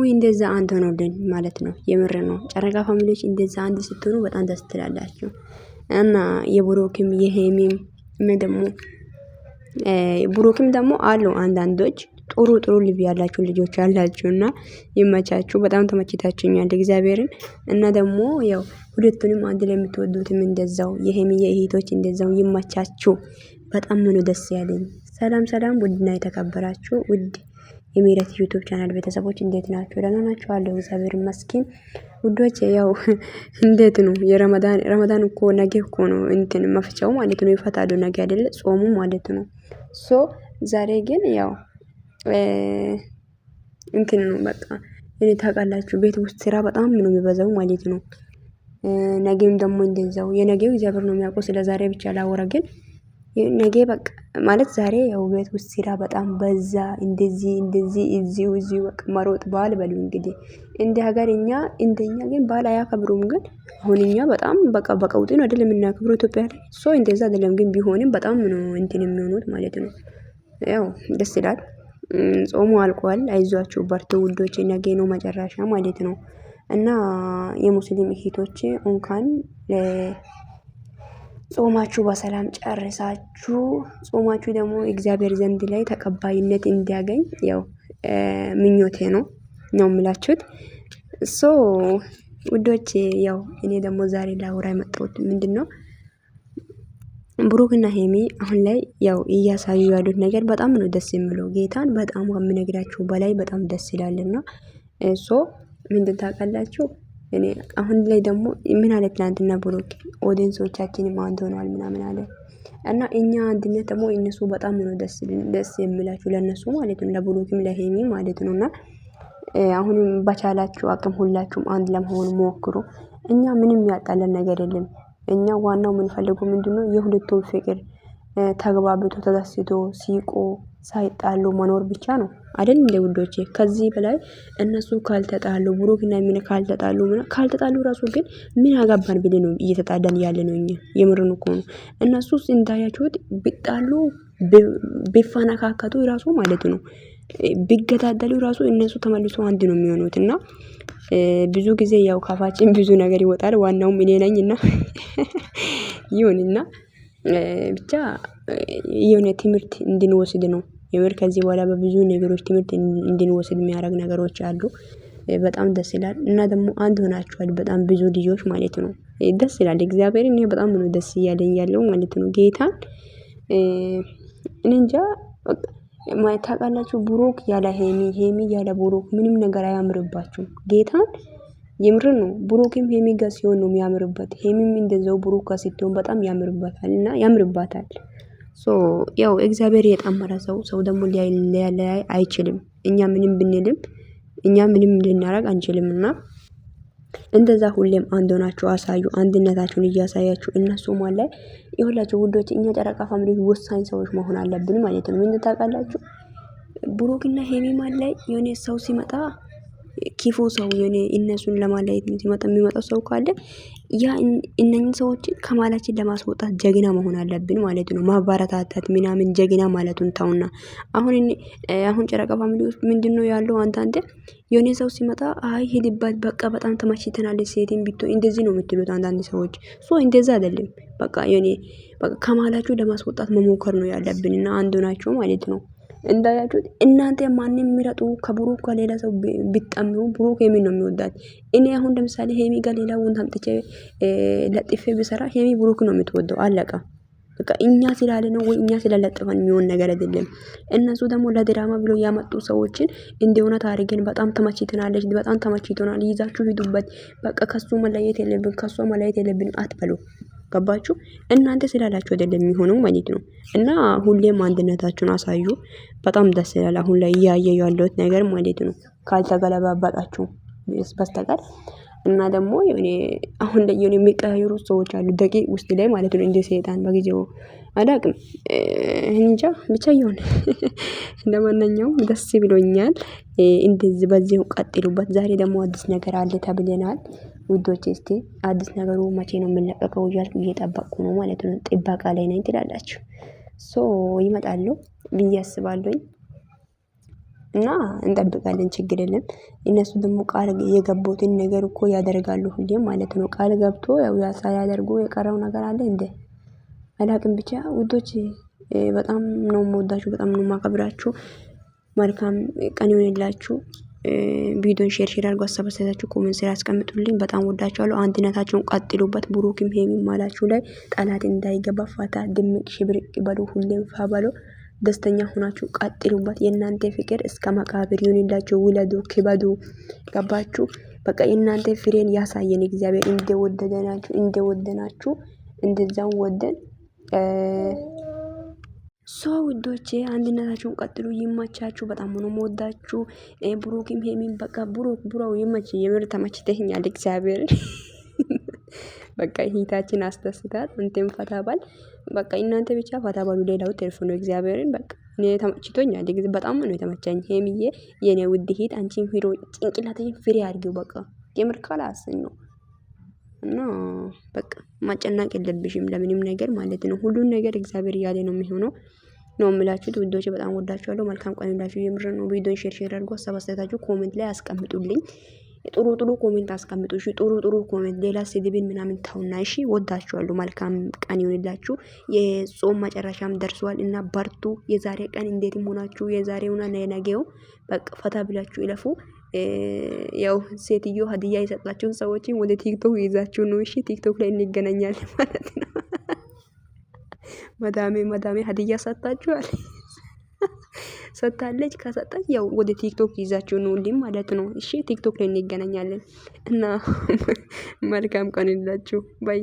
ወይ እንደዛ አንድ ሆኖልን ማለት ነው። የምር ነው። ጨረቃ ፋሚሊዎች እንደዛ አንድ ስትሆኑ በጣም ደስ ትላላችሁ። እና የብሩክም የሄሚም ደግሞ ብሩክም ደግሞ አሉ አንዳንዶች ጥሩ ጥሩ ልብ ያላችሁ ልጆች አላችሁና ይመቻችሁ። በጣም ተመችታችሁኛል እግዚአብሔርን እና ደግሞ ያው ሁለቱንም አንድ ላይ የምትወዱትም እንደዛው የሄሚ የእህቶች እንደዛው ይመቻችሁ። በጣም ነው ደስ ያለኝ። ሰላም ሰላም ውድና የተከበራችሁ ውድ የሜረት ዩቲዩብ ቻናል ቤተሰቦች እንዴት ናችሁ? ደህና ናችሁ? አለሁ እግዚአብሔር ይመስገን። ውዶች ያው እንዴት ነው ረመዳን እኮ ነገ እኮ ነው እንትን መፍቻው ማለት ነው። ይፈታሉ ነገ አይደለ ጾሙ ማለት ነው። ሶ ዛሬ ግን ያው እንትን ነው በቃ እኔ ታውቃላችሁ ቤት ውስጥ ስራ በጣም ነው የሚበዛው ማለት ነው። ነገም ደግሞ እንደዛው የነገው እግዚአብሔር ነው የሚያውቀው። ስለ ዛሬ ብቻ ላወራ ግን ነገ በቃ ማለት ዛሬ ያው ቤት ውስጥ ስራ በጣም በዛ። እንደዚህ እዚሁ በቃ መሮጥ በዓል በሉ እንግዲህ እንደ ሀገርኛ እንደኛ ግን በዓል አያከብሩም። ግን አሁን እኛ በጣም በቃ በቀውጤ ነው አይደለም የምናከብረው ኢትዮጵያ ላይ ሶ እንደዛ አይደለም። ግን ቢሆንም በጣም ነው እንትን የሚሆኑት ማለት ነው። ያው ደስ ይላል። ጾሙ አልቋል። አይዟችሁ በርቱ ውዶቼ ነገ ነው መጨረሻ ማለት ነው። እና የሙስሊም እህቶቼ እንኳን ጾማችሁ በሰላም ጨርሳችሁ ጾማችሁ ደግሞ እግዚአብሔር ዘንድ ላይ ተቀባይነት እንዲያገኝ ያው ምኞቴ ነው የምላችሁት። ሶ ውዶቼ ያው እኔ ደግሞ ዛሬ ላወራ የመጣሁት ምንድነው ብሩክና ሄሚ አሁን ላይ ያው እያሳዩ ያሉት ነገር በጣም ነው ደስ የሚለው። ጌታን በጣም ከምነግራችሁ በላይ በጣም ደስ ይላልና ሶ ምንድን ታውቃላችሁ እኔ አሁን ላይ ደግሞ ምን አለ ትላንትና ብሩክ ኦዲየንሶቻችንም አንድ ሆነዋል ምናምን አለ እና እኛ አንድነት ደግሞ እነሱ በጣም ነው ደስ የሚላችሁ ለነሱ ማለት ነው። ለብሩክም ለሄሚ ማለት ነውና አሁንም በቻላችሁ አቅም ሁላችሁም አንድ ለመሆን ሞክሩ። እኛ ምንም ያጣለን ነገር የለም። እኛ ዋናው የምንፈልገው ምንድነው የሁለቱም ፍቅር ተግባብቶ ተደስቶ ሲቆ ሳይጣሉ መኖር ብቻ ነው አይደል እንደ ውዶቼ። ከዚህ በላይ እነሱ ካልተጣሉ ብሩክና ምን ካልተጣሉ ራሱ ግን ምን አጋባን ብለን ነው እየተጣዳን ያለ ነው። እኛ የምርን እኮ ነው። እነሱስ እንዳያችሁት ቢጣሉ ቢፈነካከቱ ራሱ ማለት ነው ቢገዳደሉ ራሱ እነሱ ተመልሶ አንድ ነው የሚሆኑት። እና ብዙ ጊዜ ያው ካፋችን ብዙ ነገር ይወጣል። ዋናውም እኔ ነኝና ይሁንና ብቻ የሆነ ትምህርት እንድንወስድ ነው። የምር ከዚህ በኋላ በብዙ ነገሮች ትምህርት እንድንወስድ የሚያደርግ ነገሮች አሉ። በጣም ደስ ይላል። እና ደግሞ አንድ ሆናችኋል በጣም ብዙ ልጆች ማለት ነው። ደስ ይላል። እግዚአብሔር እኔ በጣም ነው ደስ እያለኝ ያለው ማለት ነው። ጌታን እኔ እንጃ ታውቃላችሁ ብሩክ ያለ ሄሚ ያለ ብሩክ ምንም ነገር አያምርባችሁም። ጌታን የምር ነው። ብሩክም ሄሚ ጋር ሲሆን ነው የሚያምርበት። ሄሚም እንደዛው ብሩክ ጋር ስትሆን በጣም ያምርባታል እና ያምርባታል። ሶ ያው እግዚአብሔር የጣመረ ሰው ደግሞ ሊያለያይ አይችልም። እኛ ምንም ብንልም እኛ ምንም ልናረግ አንችልምና እንደዛ ሁሌም አንድ ሆናችሁ አሳዩ። አንድነታችሁን እያሳያችሁ እነሱ ማለት ይሁላችሁ ውዶች። እኛ ጨረቃ ፋሚሊ ወሳኝ ሰዎች መሆን አለብን ማለት ነው። ምን ታውቃላችሁ ብሩክና ሄሚ ማለት የሆነ ሰው ሲመጣ ኪፉ ሰው የሆነ እነሱን ለማለየት ሲመጣ የሚመጣው ሰው ካለ ያ እነኝን ሰዎችን ከማላችን ለማስወጣት ጀግና መሆን አለብን ማለት ነው። ማባረታታት ምናምን ጀግና ማለቱን ታውና አሁን ጨረቃ ፋሚሊ ውስጥ ምንድነው ያለው አንተ የሆነ ሰው ሲመጣ አይ ሄድባት በቃ በጣም ተመችተናል ሴትን ቢቶ እንደዚህ ነው የምትሉት አንዳንድ ሰዎች። ሶ እንደዛ አይደለም። በቃ የሆነ በቃ ከማላችሁ ለማስወጣት መሞከር ነው ያለብንና አንዱ ናቸው ማለት ነው። እንዳያችሁት እናንተ ማንንም ምረጡ ከብሩክ ጋር ሌላ ሰው ቢጣምሩ ብሩክ ሄሚ ነው የሚወዳት። እኔ አሁን ለምሳሌ ሄሚ ጋር ሌላ ወንድ አምጥቼ ለጥፌ ብሰራ ሄሚ ብሩክ ነው የምትወደው። አለቃ በቃ እኛ ስላለ ነው ወይ እኛ ስለለጠፈን የሚሆን ነገር አይደለም። እነሱ ደግሞ ለድራማ ብሎ ያመጡ ሰዎችን እንደሆነ ታሪክን በጣም ተመችተናለች በጣም ተመችቶናል ይዛችሁ ሂዱበት በቃ ከሱ መለየት የለብን ከሷ መለየት የለብንም አትበሉ። ገባችሁ? እናንተ ስላላችሁ አይደለም የሚሆነው ማለት ነው። እና ሁሌም አንድነታችሁን አሳዩ። በጣም ደስ ይላል። አሁን ላይ እያየሁ ያለሁት ነገር ማለት ነው ካልተገለባባጣችሁ በስተቀር እና ደግሞ የሆነ አሁን ላይ የሆነ የሚቀያየሩ ሰዎች አሉ ደቂቅ ውስጥ ላይ ማለት ነው። እንደ ሰይጣን በጊዜው አላቅም እንጃ ብቻ ይሁን። ለማንኛውም ደስ ብሎኛል። እንደዚህ በዚሁ ቀጥሉበት። ዛሬ ደግሞ አዲስ ነገር አለ ተብለናል ውዶቼ። እስቲ አዲስ ነገሩ መቼ ነው የምንለቀቀው እያልኩ እየጠበቅኩ ነው ማለት ነው። ጥበቃ ላይ ነኝ ትላላችሁ። ሶ ይመጣሉ ብዬ አስባለሁኝ። እና እንጠብቃለን፣ ችግር የለም። እነሱ ደግሞ ቃል የገቡትን ነገር እኮ ያደርጋሉ ሁሌም ማለት ነው። ቃል ገብቶ ያው ሳያደርጉ የቀረው ነገር አለ እንዴ? አላቅም። ብቻ ውዶች በጣም ነው የምወዳችሁ፣ በጣም ነው የማከብራችሁ። መልካም ቀን ይሁንላችሁ። ቪዲዮን ሼር አድርጉ። ሀሳብ አስተያየታችሁ ኮሜንት ስር አስቀምጡልኝ። በጣም ወዳችኋለሁ። አንድነታችሁን ቀጥሉበት። ብሩክም ሄሚም ማላችሁ ላይ ጠላት እንዳይገባ ፈታ ድምቅ ሽብርቅ በሉ። ሁሌም ፋበሎ ደስተኛ ሆናችሁ ቀጥሉበት። የእናንተ ፍቅር እስከ መቃብር ይሁንላችሁ። ውለዱ፣ ክበዱ። ገባችሁ? በቃ የእናንተ ፍሬን ያሳየን እግዚአብሔር። እንደወደናችሁ እንደዛው ወደን ውዶቼ አንድነታችሁን ቀጥሉ። ይመቻችሁ። በጣም ነው የምወዳችሁ። ብሩክም ሄሚን በቃ ብሩክ ይመች። የምር ተመችተኛል እግዚአብሔር። በቃ ሂታችን አስደስታት። እንትን ፈታ ባል። በቃ እናንተ ብቻ ፈታ ባሉ። ሌላው ትርፍ ነው እግዚአብሔርን። በቃ እኔ ተመችቶኛል። በጣም ነው የተመቸኝ። ሄሚዬ የኔ ውድ ሂት አንቺን ሂሮ ጭንቅላትሽን ፍሬ አድርጊው። በቃ የምር ካላስን ነው እና በቃ ማጨናቅ የለብሽም ለምንም ነገር ማለት ነው። ሁሉን ነገር እግዚአብሔር እያለ ነው የሚሆነው ነው የምላችሁት ውዶቼ። በጣም ወዳችኋለሁ። መልካም ቀን ይሁንላችሁ። የምር ነው። ቪዲዮን ሼር አድርጉ። ሀሳብ አስተያየታችሁ ኮሜንት ላይ አስቀምጡልኝ። ጥሩ ኮሜንት አስቀምጡ። እሺ ጥሩ ኮሜንት፣ ሌላ ስድብን ምናምን ተውና። እሺ ወዳችኋለሁ። መልካም ቀን ይሁንላችሁ። የጾም መጨረሻም ደርሷል እና በርቱ። የዛሬ ቀን እንዴትም ሆናችሁ የዛሬውና ነገው በቃ ፈታ ብላችሁ ይለፉ። ያው ሴትዮ ሀዲያ የሰጣችሁን ሰዎችን ወደ ቲክቶክ ይዛችሁ ነው። እሺ ቲክቶክ ላይ እንገናኛለን ማለት ነው። መዳሜ ሀዲያ ሰጣችኋል ሰጣለች። ከሰጣች ያው ወደ ቲክቶክ ይዛችሁ ነው ማለት ነው። እሺ ቲክቶክ ላይ እንገናኛለን እና መልካም ቀን ይላችሁ ባይ